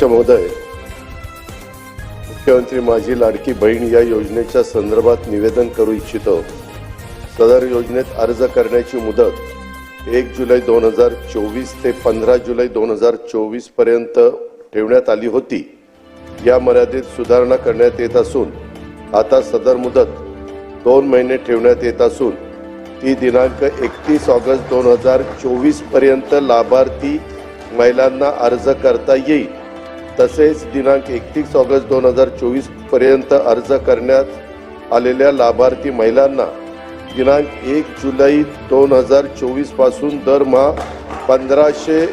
अध्यक्ष महोदय, मुख्यमंत्री माझी लाडकी बहीण या योजनेच्या संदर्भात निवेदन करू इच्छितो। सदर योजनेत अर्ज करण्याची मुदत 1 जुलै 2024 ते 15 जुलै 2024 पर्यंत ठेवण्यात आली होती। या मर्यादेत सुधारणा करण्यात येत असून आता सदर मुदत 2 महिने ठेवण्यात येत असून ती दिनांक 31 ऑगस्ट 2024 पर्यंत लाभार्थी महिलांना अर्ज करता येईल। तसेच दिनांक 31 ऑगस्ट 2024 पर्यंत अर्ज करण्यात आलेल्या लाभार्थी महिलांना दिनांक 1 जुलै 2024 पासून दरमहा 1500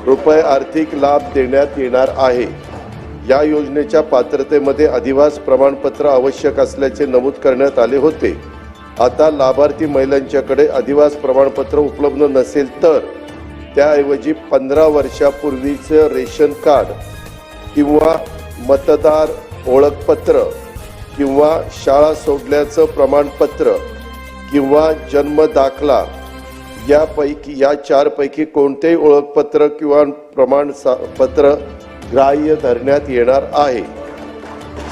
रुपये आर्थिक लाभ देण्यात येणार आहे। या योजनेच्या पात्रतेमध्ये अधिवास प्रमाणपत्र आवश्यक असल्याचे नमूद करण्यात आले होते। आता लाभार्थी महिलांच्याकडे अधिवास प्रमाणपत्र उपलब्ध नसेल तर त्याऐवजी 15 वर्षापूर्वीचे रेशन कार्ड किंवा मतदार ओळखपत्र किंवा शाळा सोडल्याचं प्रमाणपत्र किंवा जन्म दाखला या 4 पैकी कोणतेही ओळखपत्र किंवा प्रमाणपत्र ग्राह्य धरण्यात येणार आहे।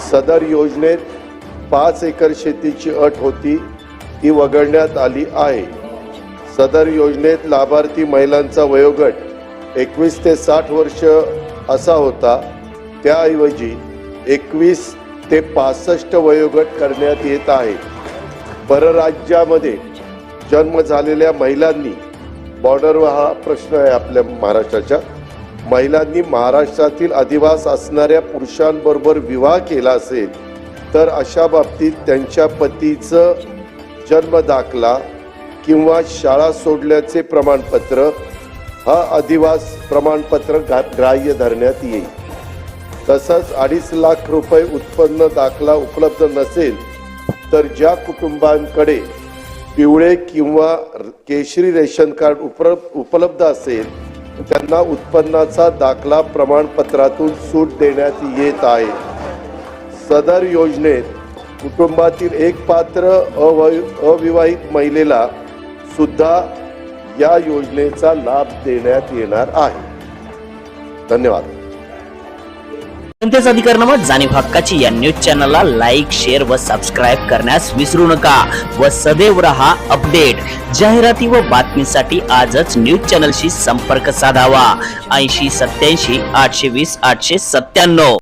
सदर योजनेत 5 एकर शेतीची अट होती, ती वगळण्यात आली आहे। सदर योजनेत लाभार्थी महिलांचा वयोगट 21 ते 60 वर्ष असा होता, त्याऐवजी 21 ते 65 वयोगट करण्यात येत आहे। परराज्यामध्ये जन्म झालेल्या महिलांनी, बॉर्डरवर हा प्रश्न आहे आपल्या महाराष्ट्राच्या, महिलांनी महाराष्ट्रातील अधिवास असणाऱ्या पुरुषांबरोबर विवाह केला असेल तर अशा बाबतीत त्यांच्या पतीचं जन्म दाखला किंवा शाळा सोडल्याचे प्रमाणपत्र हा अधिवास प्रमाणपत्र ग्राह्य धरण्यात येईल। तसंच 2.5 लाख रुपये उत्पन्न दाखला उपलब्ध नसेल तर ज्या कुटुंबांकडे पिवळे किंवा केशरी रेशन कार्ड उपलब्ध असेल त्यांना उत्पन्नाचा दाखला प्रमाणपत्रातून सूट देण्यात येत आहे। सदर योजनेत कुटुंबातील एक पात्र अविवाहित महिलेला सुद्धा या योजनेचा लाभ देण्यात येणार आहे। धन्यवाद। जनतेचा अधिकारनामा जाणीव हक्काची या न्यूज चॅनलला लाईक, शेअर व सबस्क्राईब करण्यास विसरू नका व सदैव रहा अपडेट। जाहिराती व बातमीसाठी आजच न्यूज चॅनलशी संपर्क साधावा। 80 87 820 897।